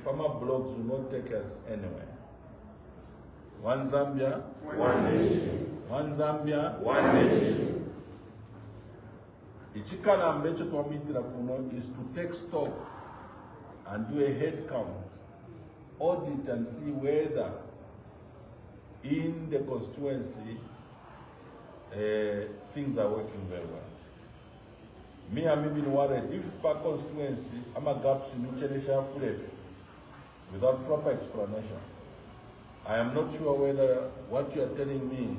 Farmer blogs will not take us anywhere. One Zambia, one nation. One Zambia, one nation. Ichikalambe chotuamitira kuno is to take stock and do a head count, audit and see whether in the constituency things are working very well. Me, I'm even worried if per constituency, I'm a gaps in full without proper explanation. I am not sure whether what you are telling me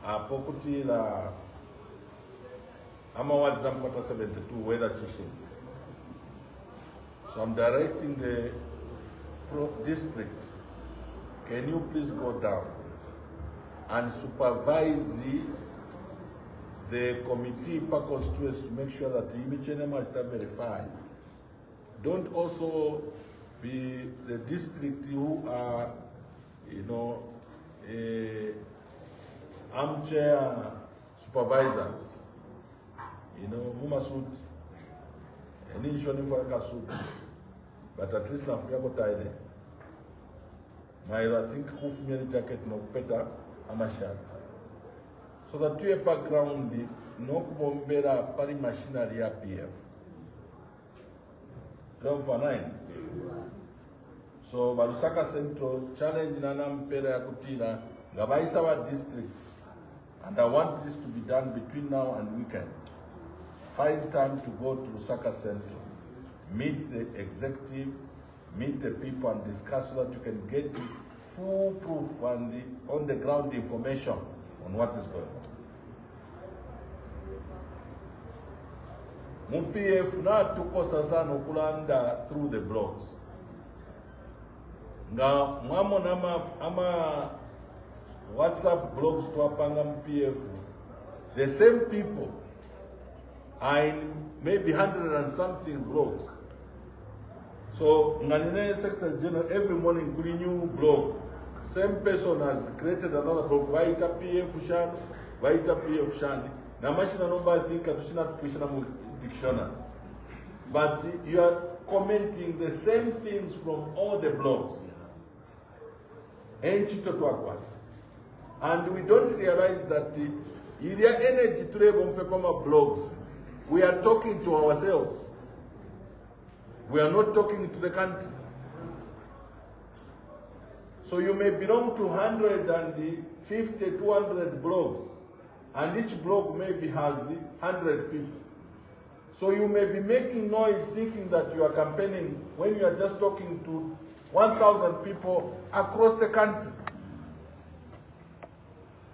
are pokuti la ama wadzam quarter 72 weather chishin. So I'm directing the district. Can you please go down and supervise the committee per constituency to make sure that the image is verified. Don't also be the district who are, armchair supervisors. Mumasut, and insurance for a suit, but at least I'm going to I think who jacket no better, I'm a shirt. So that you have background, no kubombera pari machinery ya PF. Ground for 9. So Balusaka Central challenge nana mpera ya kutina ngabaisa wa district, and I want this to be done between now and weekend. Find time to go to Lusaka Central, meet the executive, meet the people and discuss so that you can get full proof and on the ground information on what is going on. MPF na tuko sasa nokulanda through the blogs. Nga mwamo ama WhatsApp blogs tuwapanga MPF. The same people are in maybe 100 and something blogs. So Nganine Secretary General every morning create new blog. Same person has created another blog. Waita PF Shani, Waita PF Shani. Na machine number I think atushina tukishina dictionary. But you are commenting the same things from all the blogs. And we don't realize that the energy to blogs. We are talking to ourselves. We are not talking to the country. So you may belong to 150, 200 blogs, and each blog maybe has 100 people. So you may be making noise thinking that you are campaigning when you are just talking to 1,000 people across the country.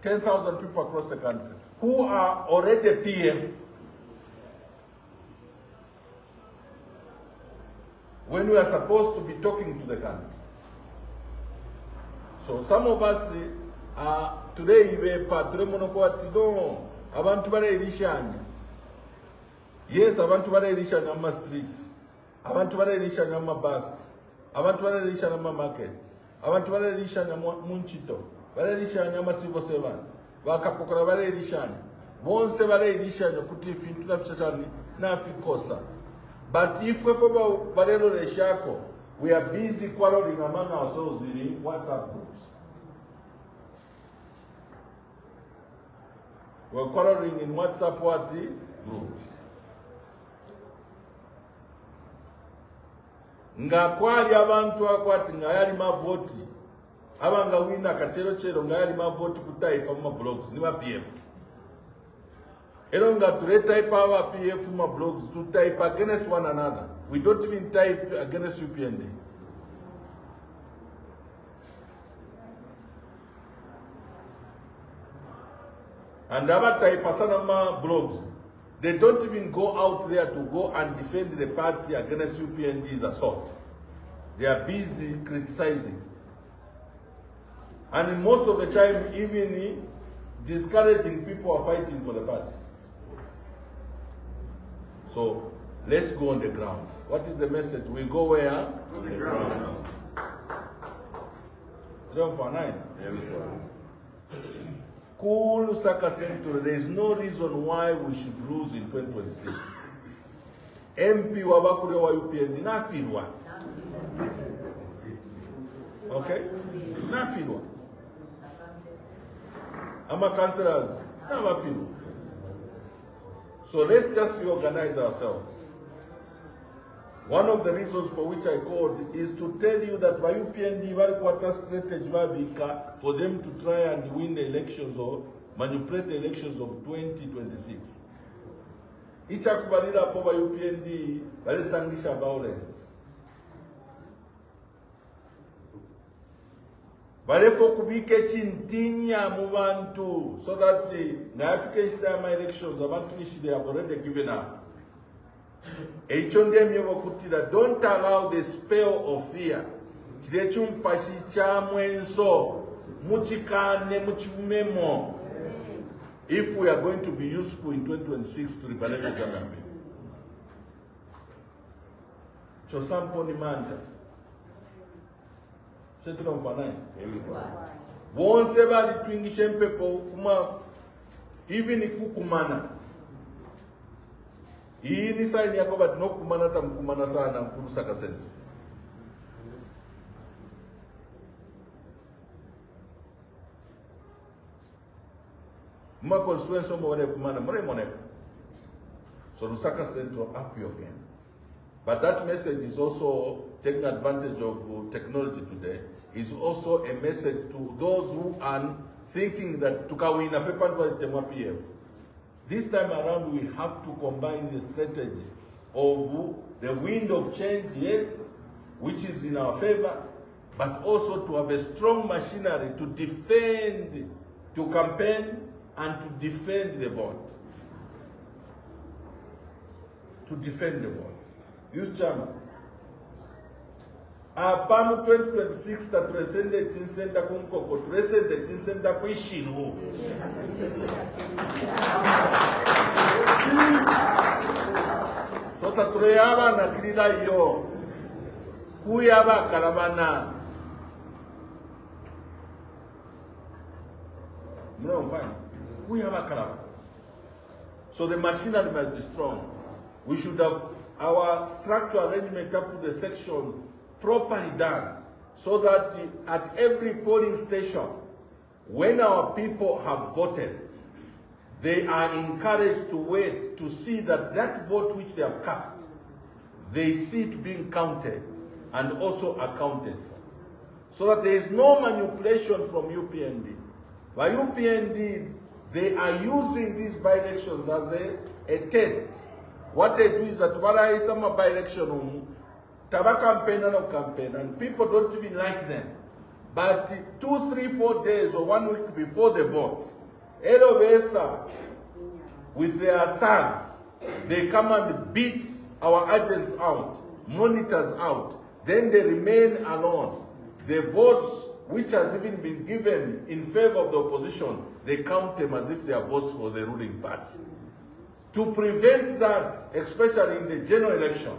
10,000 people across the country who are already PF. When we are supposed to be talking to the country. So some of us today we no abantu barelishanya. Yes, abantu barelishanya ma street. Abantu barelishanya ma bus. Abantu barelishanya ma market. Abantu barelishanya munchito. Barelishanya ma civil servants. Bakapokora barelishanya. Bonse barelishanya kuti fintu na fichachani na fikosa. But if we are busy quarreling among ourselves in WhatsApp groups. We are quarreling in WhatsApp groups. Ngakwali abantu akwati ngayali mavoti. Abanga wina kachero chero ngayali mavoti kutai kwa blogs ni PF. Elonga to type our PF blogs to type against one another. We don't even type against UPND. And other type Pasanama blogs, they don't even go out there to go and defend the party against UPND's assault. They are busy criticizing. And most of the time, even discouraging people are fighting for the party. So let's go on the ground. What is the message? We go where? On the ground. Ground for 9. Cool Lusaka Central. There is no reason why we should lose in 2026. MP wabakule wa UPND nafirwa. Okay? Nafirwa. Ama councillors nabafirwa. So let's just reorganize ourselves. One of the reasons for which I called is to tell you that by UPND quarter strategy for them to try and win the elections or manipulate the elections of 2026. Ichakubalira hapo by UPND balistangisha violence. Balefo kubike chintinya mu bantu so that na African time elections abantu they have already given up. Don't allow the spell of fear. If we are going to be useful in 2026 to rebalance the government. Chosampo ni manda. Shetino mfanai. Wonse bali tuingishe mpepo kuma even ikukumana. Hii ni saini yako but no kumana tamkumana sana mkurusa kasenti. Ma constituency mwere kumana mwere moneka. So Lusaka Central up you again. But that message is also taking advantage of technology today. Is also a message to those who are thinking that tukawina fepanwa temwa PF. This time around, we have to combine the strategy of the wind of change, yes, which is in our favor, but also to have a strong machinery to defend, to campaign, and to defend the vote. To defend the vote. Use Chama. Apamu 2026 that presende chinsenda kunkoko, presende chinsenda kuishinu. So tatureyaba na kirira yo. Kuyaba karabana. No, fine. Kuyaba karabana. So the machinery must be strong. We should have our structural arrangement up to the section properly done, so that at every polling station, when our people have voted, they are encouraged to wait to see that that vote which they have cast, they see it being counted and also accounted for. So that there is no manipulation from UPND. By UPND, they are using these by-elections as a test. What they do is that when I some by-election, Taba campaign and no campaign, and people don't even like them. But 2, 3, 4 days or 1 week before the vote, Elobesa, with their thugs, they come and beat our agents out, monitors out. Then they remain alone. The votes which has even been given in favor of the opposition, they count them as if they are votes for the ruling party. To prevent that, especially in the general election,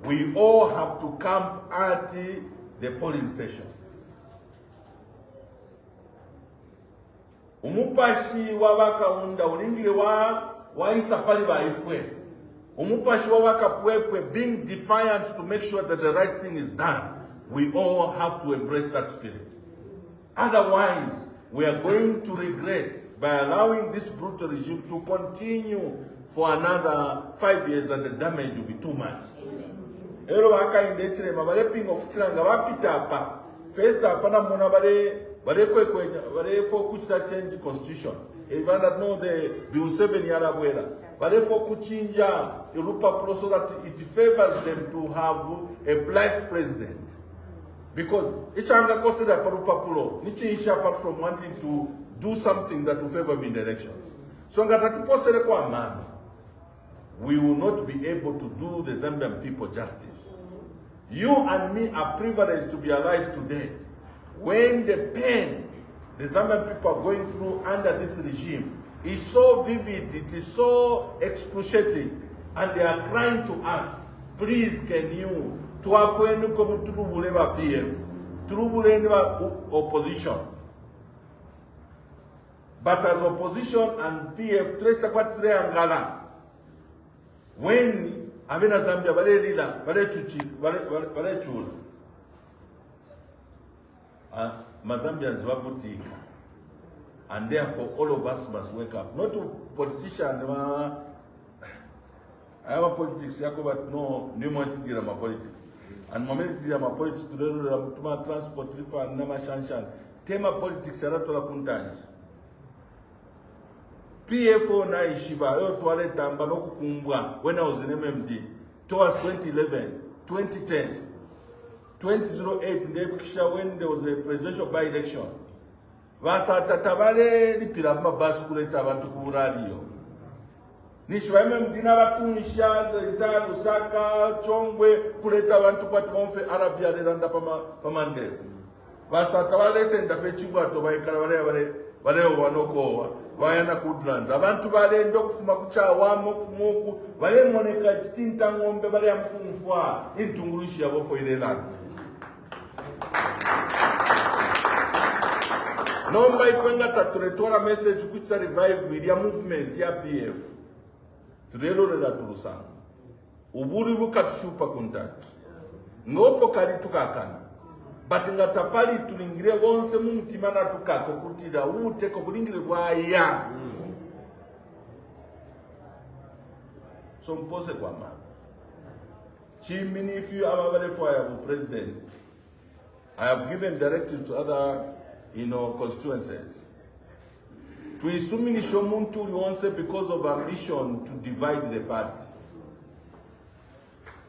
we all have to camp at the polling station. Umupashi wabaka unda ulingile wa isapali ba ifwe. Umupashi wabaka pwepwe being defiant to make sure that the right thing is done. We all have to embrace that spirit. Otherwise, we are going to regret by allowing this brutal regime to continue for another 5 years, and the damage will be too much. Ero waka indechire mabale pingo kutiranga wapita hapa. First hapana muna bale for change constitution. Even that no the Bill 7 yala bwela. Bale for kuchinja Europa Pro so that it favors them to have a black president. Because each anga consider Parupa Pulo, nichi isha apart from wanting to do something that will favor me in the election. So ngatatiposele kwa amani. We will not be able to do the Zambian people justice. You and me are privileged to be alive today. When the pain the Zambian people are going through under this regime is so vivid, it is so excruciating, and they are crying to us, please can you, to afuenu komu turubuleva PF, turubuleva opposition. But as opposition and PF, tresa kwa triangala, when Abena Zambia, Vale Lila, Vale Chuchi, Vale Chula. Mazambians Wabuti. And therefore, all of us must wake up. Not to politicians, I have a politics, but no, new my politics. And moment my politics to the transport, and Nama Shanshan. Tema politics, Saratola Kuntanj. PFO na Ishiba, Toilet Tambanoku Kumbwa, when I was in MMD, towards 2011, 2010, 2008, in the when there was a presidential by-election. Vasa tatabale ni pilama baskuleta abantu ku radio. Nishwa MMD na batunisha ita Lusaka Chongwe kuleta abantu kwa tumfe Arabia lelanda pamande. Vasa tatabale senda fechibwa to baikala wale wanokowa. Vayana kudlands. Abantu bale ndokufuma kuchawa mokumuku bale moneka chitinta ngombe bale amkumfwa intungulushi yabo fo ilelana. Nomba ifenga taturetora message kucha revive media movement ya PF. Turelo reda turusanga. Uburi bukatushupa kuntaki. Ngopo kari tukakana. Batinga tapali tulingire wonse mumutimana tukako kutida uteko kulingire kwaya. So mpose kwa mama. Chimini if you are a fire president. I have given directives to other constituencies. To isumini shomuntu wonse because of ambition to divide the party.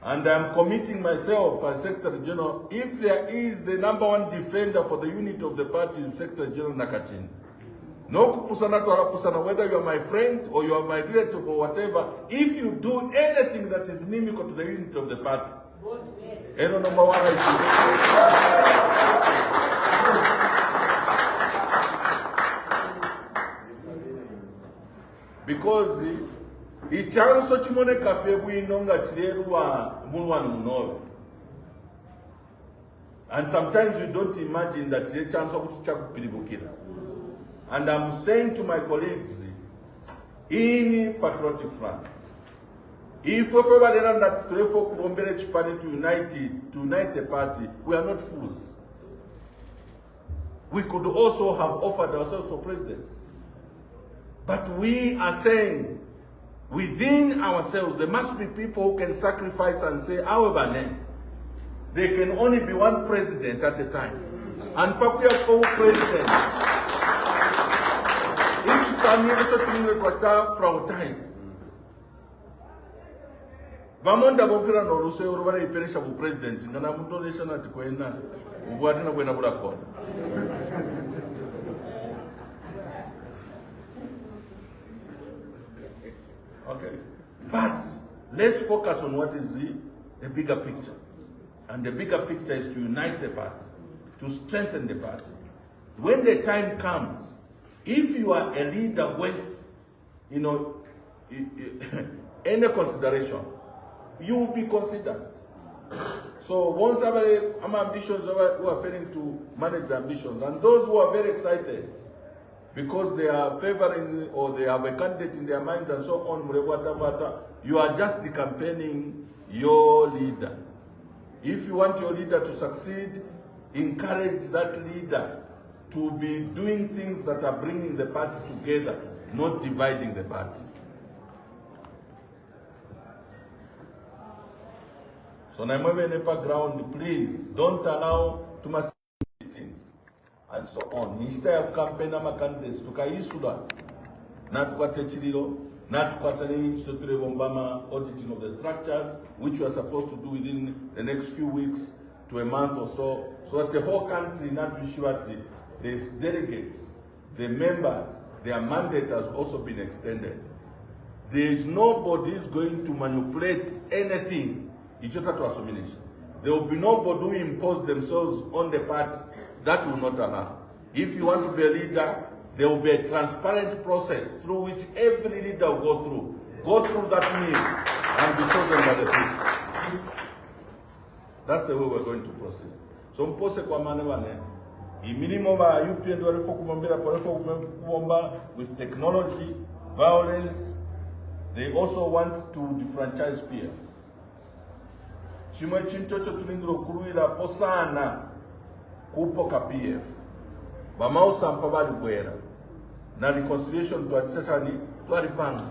And I'm committing myself as Secretary General, if there is the #1 defender for the unity of the party in Secretary General Nakachinda. No kupusana to arapusana, whether you are my friend or you are my relative or whatever, if you do anything that is inimical to the unity of the party. Eno #1 because ichanso chimone kafe bwinonga chirerwa mulwanu munobe. And sometimes you don't imagine that chanso kuti chakupilibukira. And I'm saying to my colleagues in Patriotic Front, if everybody learn that to unite the party, we are not fools. We could also have offered ourselves for presidents. But we are saying, within ourselves, there must be people who can sacrifice and say, however, there can only be one president at a time. And Pakuya for president. Each time you prioritize. Vamonda bofira no ruseo rubara iperesha bu president ngana mundo nation ati kwena ubwati na kwena bulakona. Okay. But let's focus on what is the bigger picture. And the bigger picture is to unite the party, to strengthen the party. When the time comes, if you are a leader with, any consideration, you will be considered. So once I'm ambitions who are failing to manage ambitions, and those who are very excited, because they are favoring or they have a candidate in their minds and so on, you are just campaigning your leader. If you want your leader to succeed, encourage that leader to be doing things that are bringing the party together, not dividing the party. So Naimavenepa ground, please don't allow too much meetings and so on. Instead of campaign candidates to Kaisula, not Quatechiro, not Quatani, Bombama auditing of the structures, which we are supposed to do within the next few weeks to a month or so, so that the whole country, not Vishwati, the delegates, the members, their mandate has also been extended. There is nobody who is going to manipulate anything. There will be nobody who impose themselves on the party. That will not allow. If you want to be a leader, there will be a transparent process through which every leader will go through. Go through that meal and be chosen by the people. That's the way we're going to proceed. So mpose kwa manewane, minimum with technology, violence, they also want to defranchise PF. chimwe chintu cho tulingiro kuruira posana kupo ka PF vamausampa vari bwera na reconciliation twalisashani twalipanga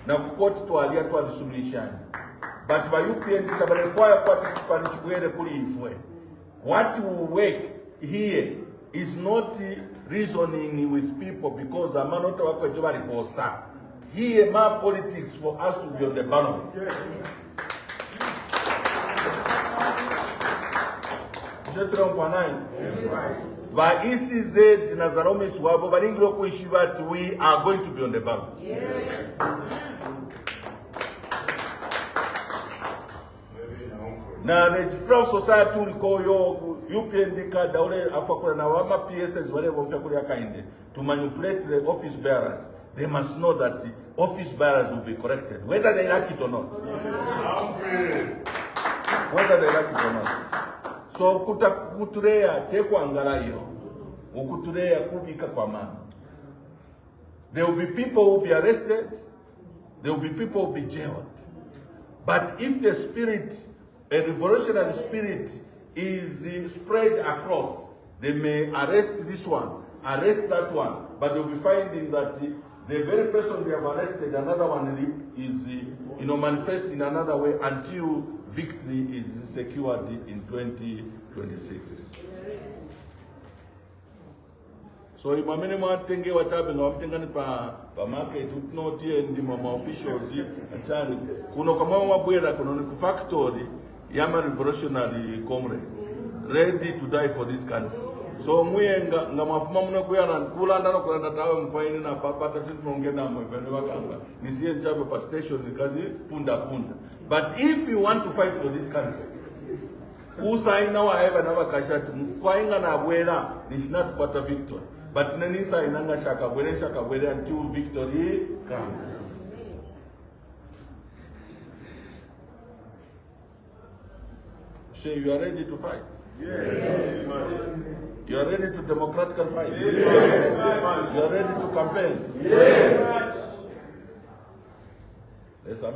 na kukoti twalia twalisumilishani but va UPN tabarekwaya kwati panichibwere kuli ifwe. What will work here is not reasoning with people because amanota wako jobali posa. Here my politics for us to be on the ballot. By ECZ na Zaromis wabo balingiro kuishibati we are going to be on the ballot. Na registrar society uliko yo UPND card ule afakula na wama PSS wale wamfia kule akainde to manipulate the office bearers. They must know that the office bearers will be corrected whether they like it or not. Whether they like it or not. So kuturea teko angalayo ukuturea kubika kwa mama. There will be people who will be arrested. There will be people who will be jailed. But if the spirit, a revolutionary spirit, is spread across, they may arrest this one, arrest that one, but they'll be finding that the very person they have arrested, another one is manifest in another way until victory is secured in 2026. So imamene mwatenge wachabe nga wapitengani pa market utinotie ndi mama officials achani kuno kama wabwera kuno ni factory yama revolutionary comrades ready to die for this country. So muyenga nga mafuma muna kuyana kulanda no kulanda tawe mkwaini na papata sintu nongena mwevene wakanga nisiye nchabe pa station nikazi punda. But if you want to fight for this country, usaina wa eva na wakashati mkwainga na bwera nishina tupata victory. But nenisa inanga shaka bwere until victory comes. Say you are ready to fight. Yes. You are ready to democratically fight. Yes. You are ready to campaign. Yes. Let's have